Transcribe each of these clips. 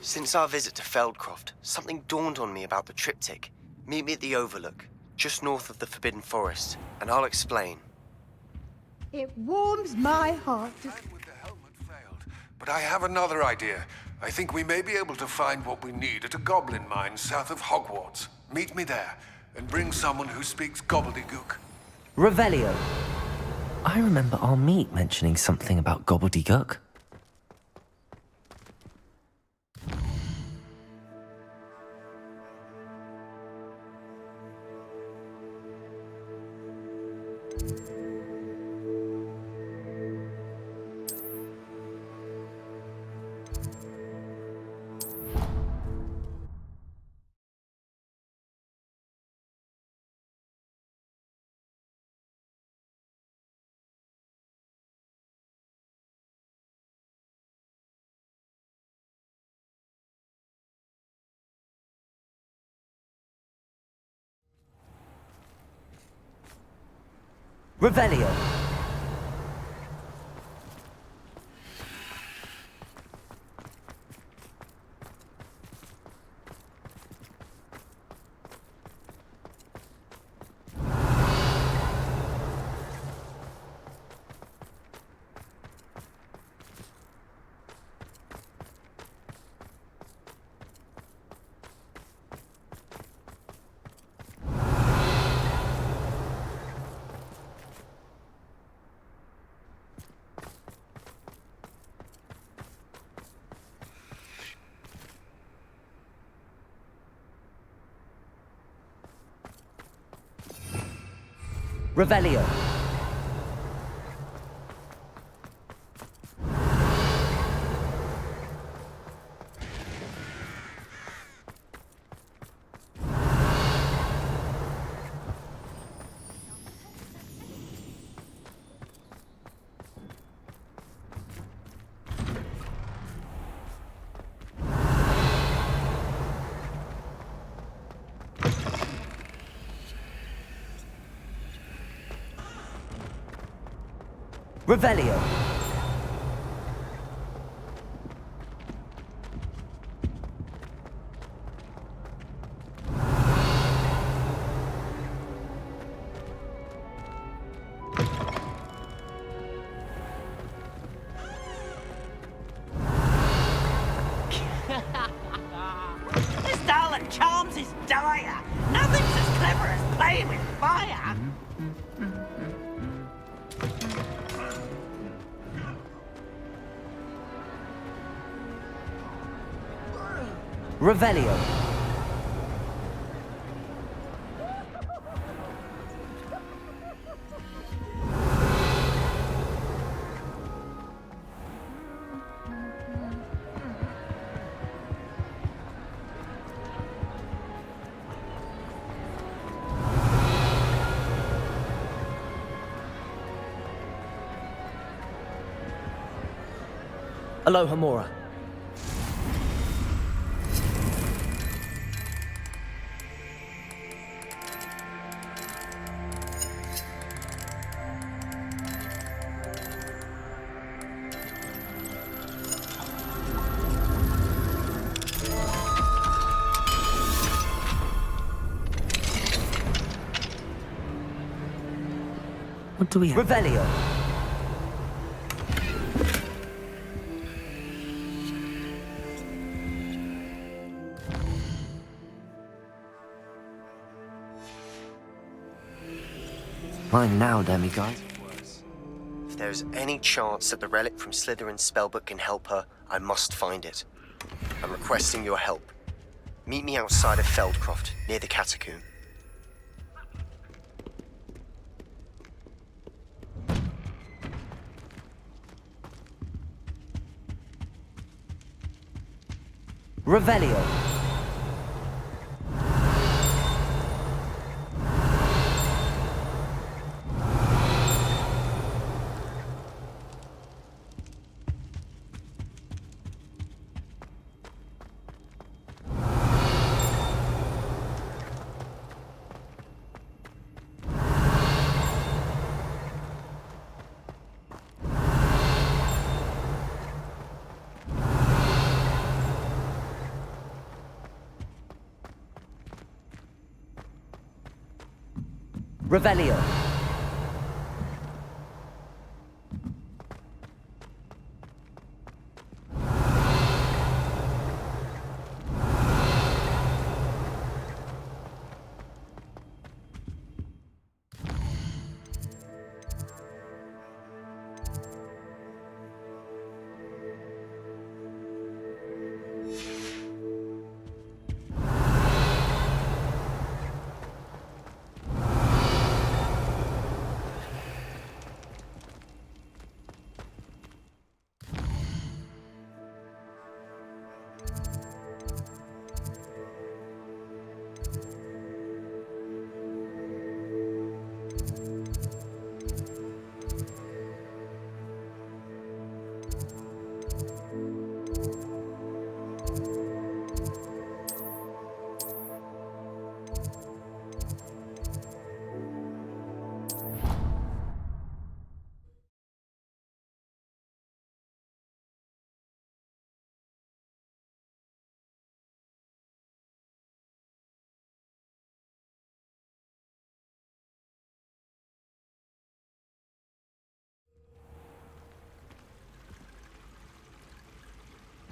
Since our visit to Feldcroft, something dawned on me about the triptych. Meet me at the Overlook, just north of the Forbidden Forest, and I'll explain. It warms my heart to... With the helmet failed, but I have another idea. I think we may be able to find what we need at a goblin mine south of Hogwarts. Meet me there, and bring someone who speaks gobbledygook. Revelio. I remember our meet mentioning something about gobbledygook. Revelio. Revelio. Revelio. This darling charms is dire. Nothing's as clever as playing with fire. Revelio. Aloha Mora. What do we have? Revelio. Mine now, demigod. If there's any chance that the relic from Slytherin's spellbook can help her, I must find it. I'm requesting your help. Meet me outside of Feldcroft, near the catacomb. Revelio. Revelio.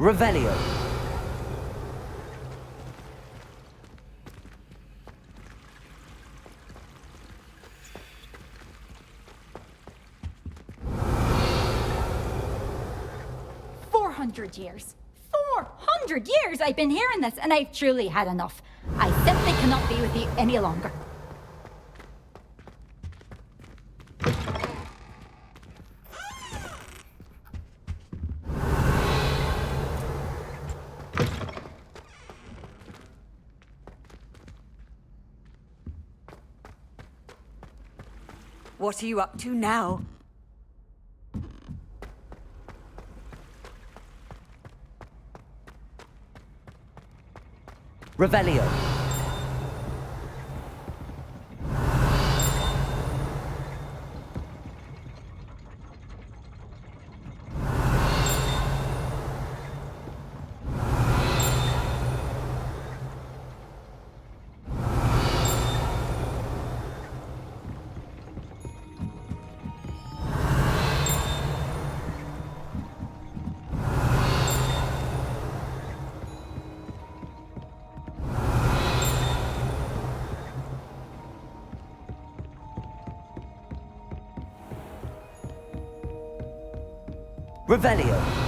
Revelio. Years. 400 years I've been hearing this, and I've truly had enough. I simply cannot be with you any longer. What are you up to now? Revelio. Revelio.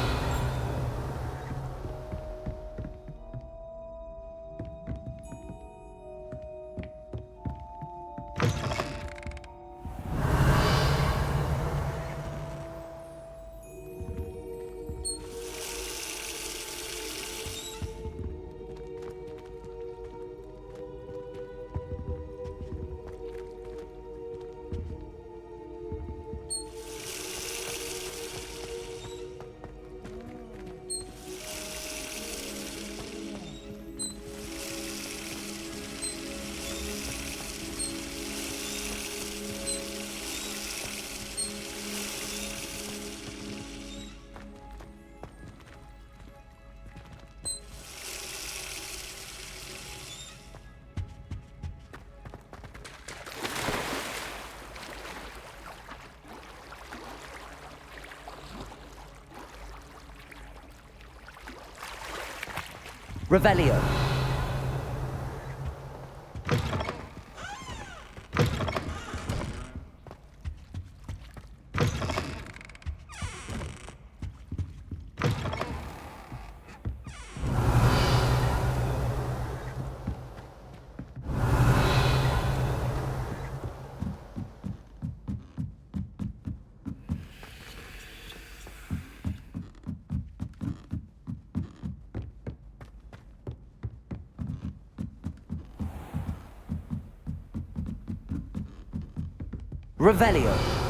Revelio. Revelio.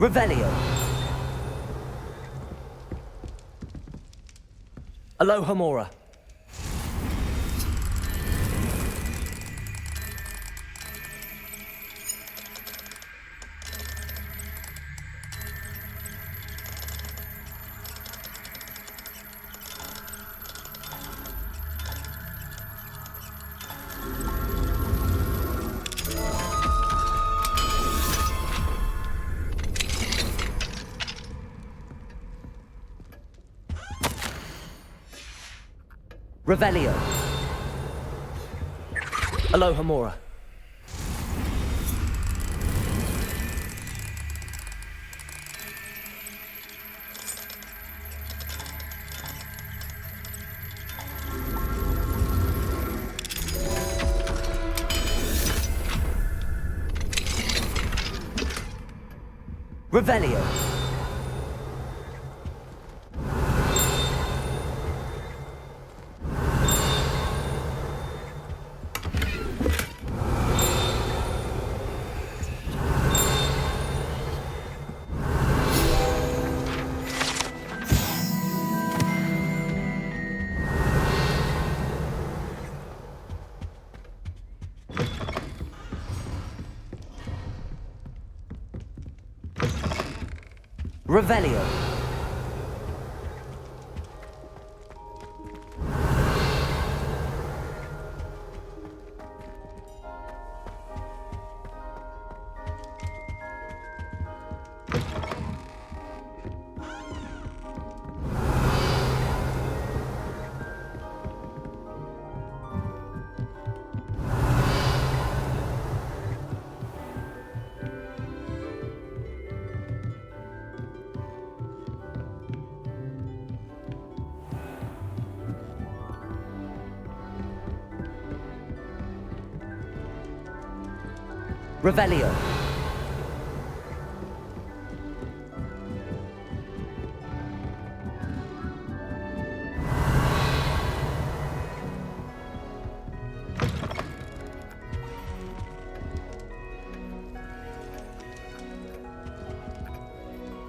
Revelio. Aloha Mora. Revelio. Aloha Mora. Revelio. Revelio. Revelio.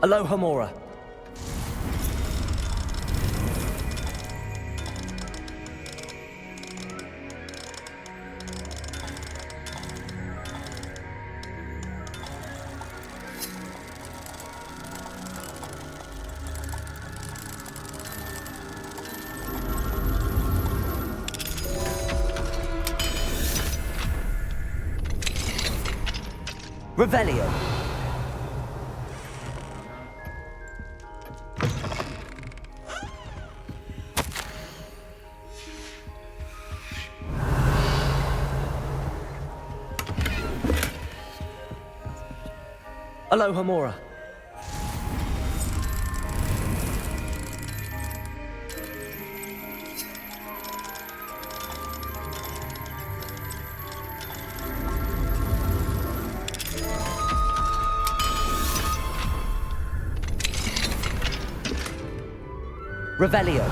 Aloha Mora. Revelio. Aloha Mora. Revelio.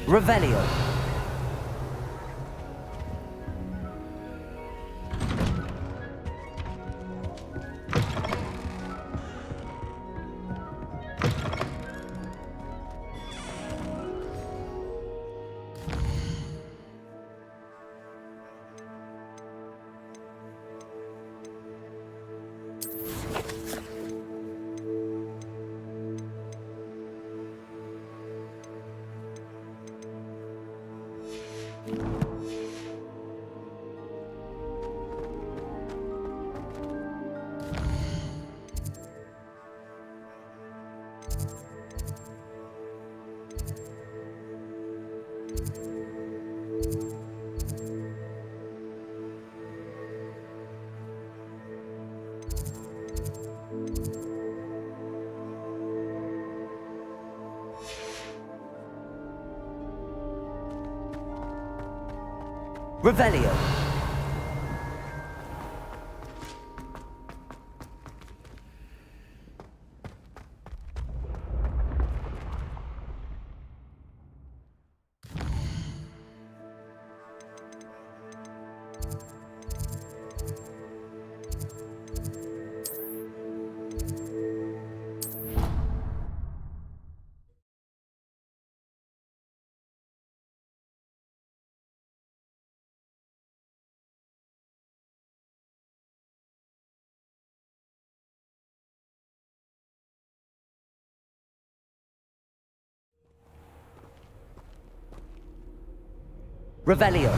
Revelio. Revelio. Revelio.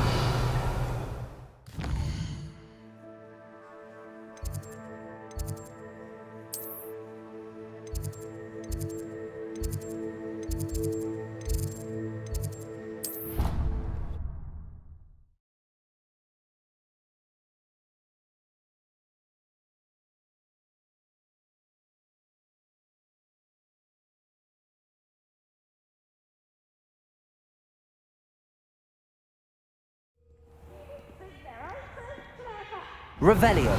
Revelio.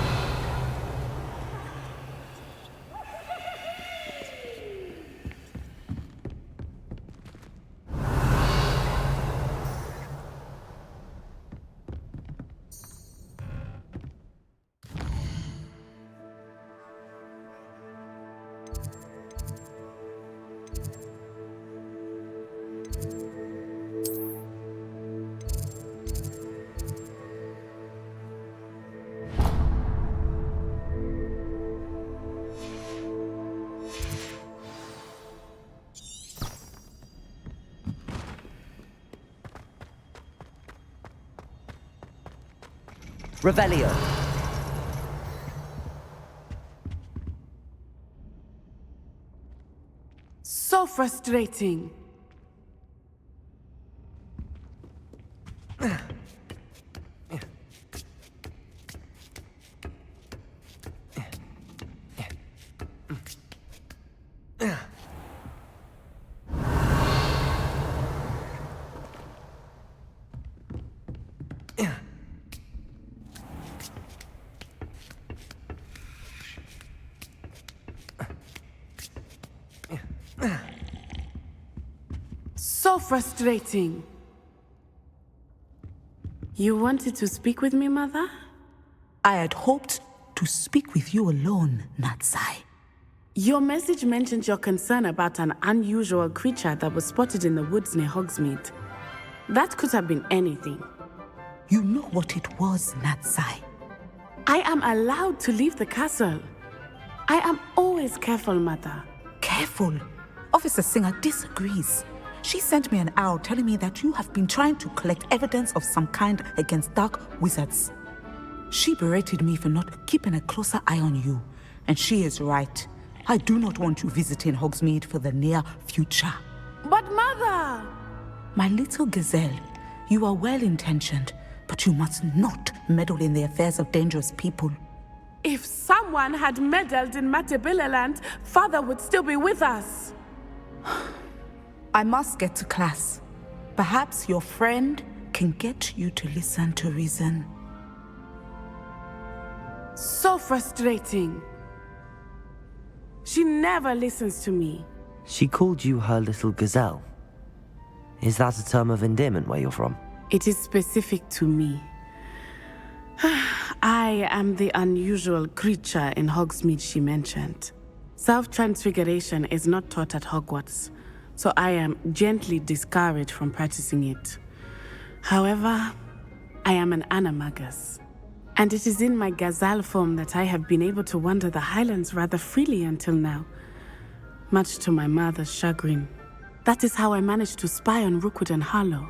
Revelio. So frustrating. So frustrating. You wanted to speak with me, Mother? I had hoped to speak with you alone, Natsai. Your message mentioned your concern about an unusual creature that was spotted in the woods near Hogsmeade. That could have been anything. You know what it was, Natsai. I am allowed to leave the castle. I am always careful, Mother. Careful. Officer Singer disagrees. She sent me an owl telling me that you have been trying to collect evidence of some kind against dark wizards. She berated me for not keeping a closer eye on you, and she is right. I do not want you visiting Hogsmeade for the near future. But Mother! My little gazelle, you are well-intentioned, but you must not meddle in the affairs of dangerous people. If someone had meddled in Matabeleland, Father would still be with us. I must get to class. Perhaps your friend can get you to listen to reason. So frustrating. She never listens to me. She called you her little gazelle. Is that a term of endearment where you're from? It is specific to me. I am the unusual creature in Hogsmeade she mentioned. Self-transfiguration is not taught at Hogwarts, so I am gently discouraged from practicing it. However, I am an animagus, and it is in my gazelle form that I have been able to wander the Highlands rather freely until now, much to my mother's chagrin. That is how I managed to spy on Rookwood and Harlow.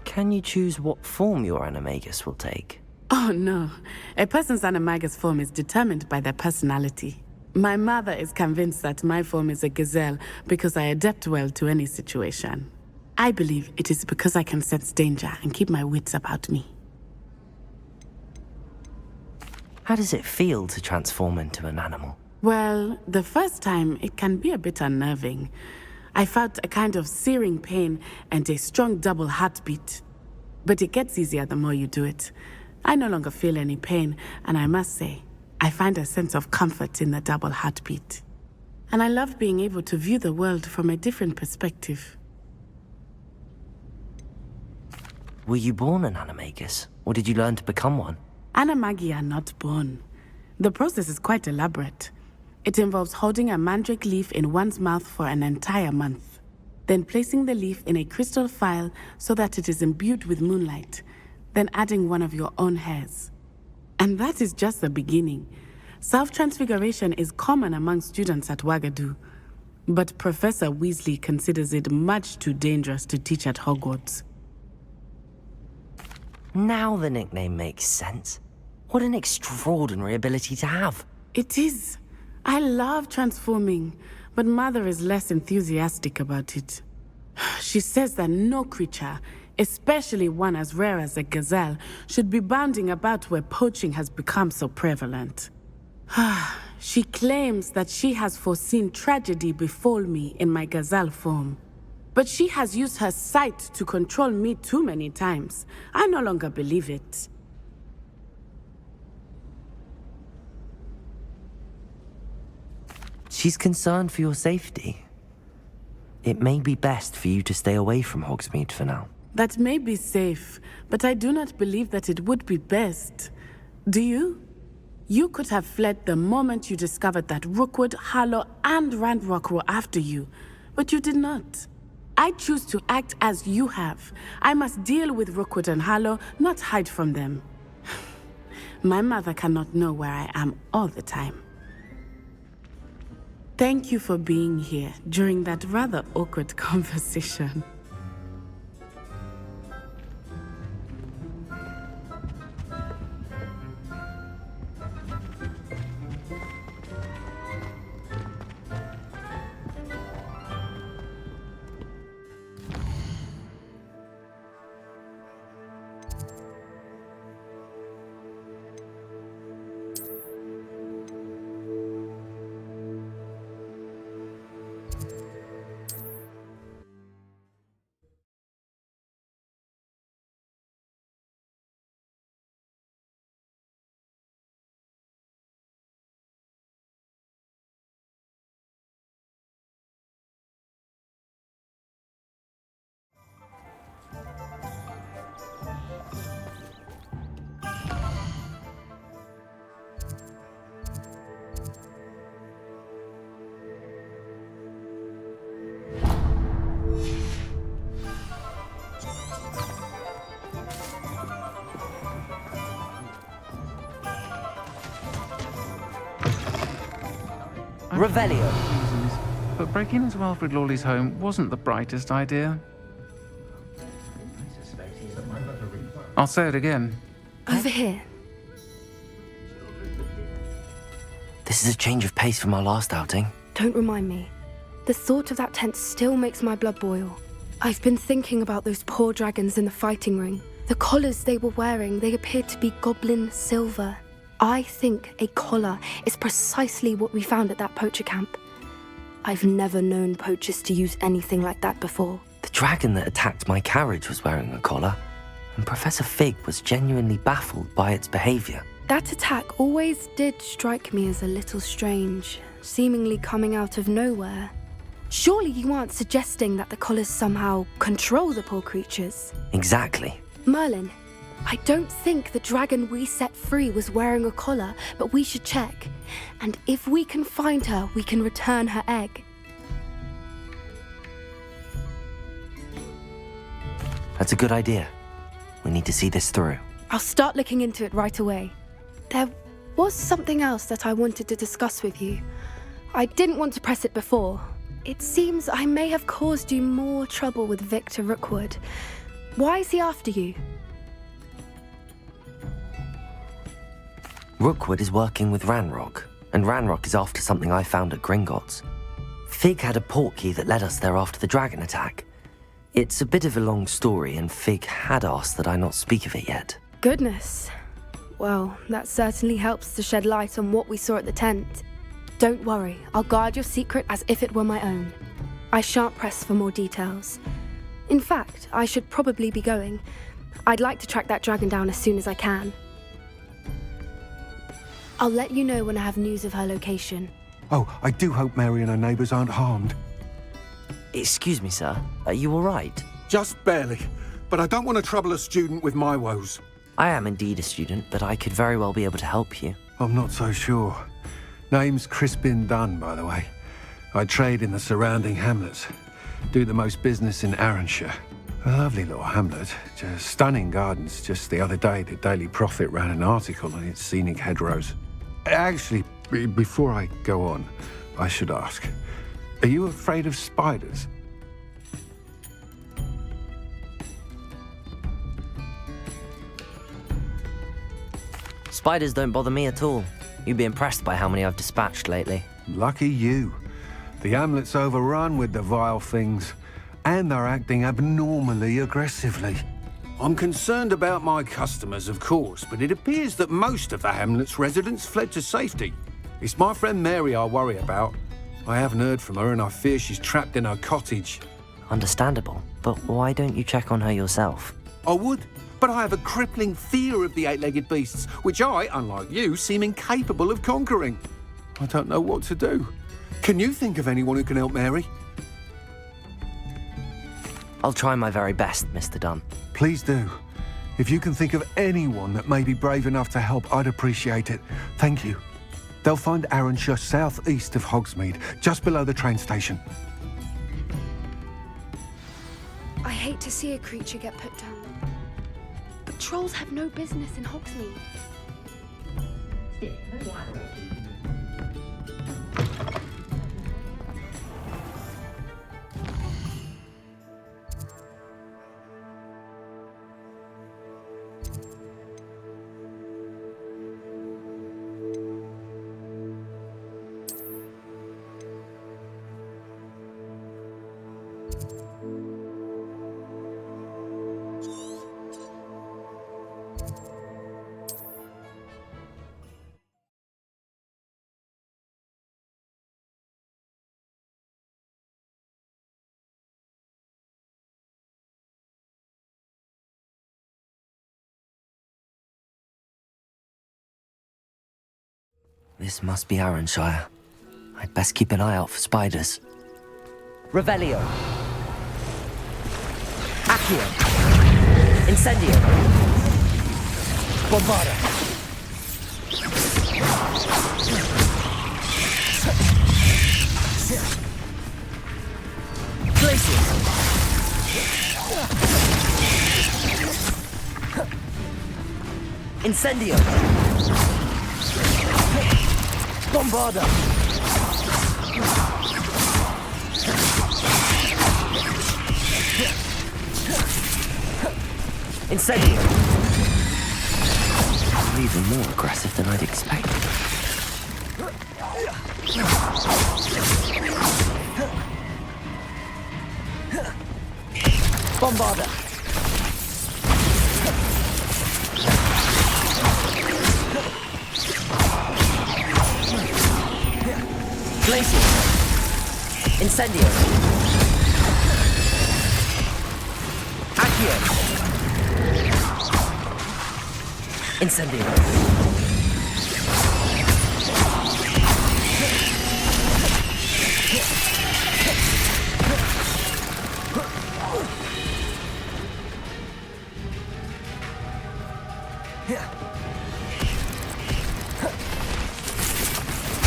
Can you choose what form your animagus will take? Oh no, a person's animagus form is determined by their personality. My mother is convinced that my form is a gazelle because I adapt well to any situation. I believe it is because I can sense danger and keep my wits about me. How does it feel to transform into an animal? Well, the first time it can be a bit unnerving. I felt a kind of searing pain and a strong double heartbeat. But it gets easier the more you do it. I no longer feel any pain, and I must say, I find a sense of comfort in the double heartbeat. And I love being able to view the world from a different perspective. Were you born an animagus, or did you learn to become one? Animagi are not born. The process is quite elaborate. It involves holding a mandrake leaf in one's mouth for an entire month, then placing the leaf in a crystal phial so that it is imbued with moonlight, then adding one of your own hairs. And that is just the beginning. Self-transfiguration is common among students at Wagadu, but Professor Weasley considers it much too dangerous to teach at Hogwarts. Now the nickname makes sense. What an extraordinary ability to have. It is. I love transforming, but Mother is less enthusiastic about it. She says that no creature, especially one as rare as a gazelle, should be bounding about where poaching has become so prevalent. She claims that she has foreseen tragedy befall me in my gazelle form. But she has used her sight to control me too many times. I no longer believe it. She's concerned for your safety. It may be best for you to stay away from Hogsmeade for now. That may be safe, but I do not believe that it would be best. Do you? You could have fled the moment you discovered that Rookwood, Harlow, and Ranrock were after you, but you did not. I choose to act as you have. I must deal with Rookwood and Harlow, not hide from them. My mother cannot know where I am all the time. Thank you for being here during that rather awkward conversation. Revelio. Reasons, but breaking into Alfred Lawley's home wasn't the brightest idea. I'll say it again. Over here. This is a change of pace from our last outing. Don't remind me. The thought of that tent still makes my blood boil. I've been thinking about those poor dragons in the fighting ring. The collars they were wearing, they appeared to be goblin silver. I think a collar is precisely what we found at that poacher camp. I've never known poachers to use anything like that before. The dragon that attacked my carriage was wearing a collar, and Professor Fig was genuinely baffled by its behavior. That attack always did strike me as a little strange, seemingly coming out of nowhere. Surely you aren't suggesting that the collars somehow control the poor creatures? Exactly. Merlin, I don't think the dragon we set free was wearing a collar, but we should check. And if we can find her, we can return her egg. That's a good idea. We need to see this through. I'll start looking into it right away. There was something else that I wanted to discuss with you. I didn't want to press it before. It seems I may have caused you more trouble with Victor Rookwood. Why is he after you? Rookwood is working with Ranrock, and Ranrock is after something I found at Gringotts. Fig had a portkey that led us there after the dragon attack. It's a bit of a long story, and Fig had asked that I not speak of it yet. Goodness. Well, that certainly helps to shed light on what we saw at the tent. Don't worry, I'll guard your secret as if it were my own. I shan't press for more details. In fact, I should probably be going. I'd like to track that dragon down as soon as I can. I'll let you know when I have news of her location. Oh, I do hope Mary and her neighbours aren't harmed. Excuse me, sir. Are you all right? Just barely. But I don't want to trouble a student with my woes. I am indeed a student, but I could very well be able to help you. I'm not so sure. Name's Crispin Dunn, by the way. I trade in the surrounding hamlets. Do the most business in Arranshire. A lovely little hamlet. Just stunning gardens. Just the other day, the Daily Prophet ran an article on its scenic hedgerows. Actually, before I go on, I should ask, are you afraid of spiders? Spiders don't bother me at all. You'd be impressed by how many I've dispatched lately. Lucky you. The hamlet's overrun with the vile things, and they're acting abnormally aggressively. I'm concerned about my customers, of course, but it appears that most of the hamlet's residents fled to safety. It's my friend Mary I worry about. I haven't heard from her, and I fear she's trapped in her cottage. Understandable, but why don't you check on her yourself? I would, but I have a crippling fear of the eight-legged beasts, which I, unlike you, seem incapable of conquering. I don't know what to do. Can you think of anyone who can help Mary? I'll try my very best, Mr. Dunn. Please do. If you can think of anyone that may be brave enough to help, I'd appreciate it. Thank you. They'll find Arranshire southeast of Hogsmeade, just below the train station. I hate to see a creature get put down. But trolls have no business in Hogsmeade. This must be Arranshire. I'd best keep an eye out for spiders. Revelio. Accio. Incendio. Bombarda. Glacius. Incendio. Bombarda. Incendio. Even more aggressive than I'd expected. Bombarda. Glacius. Incendio. Accio. Incendio.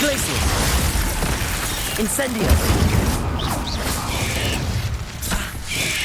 Glacius. Incendio.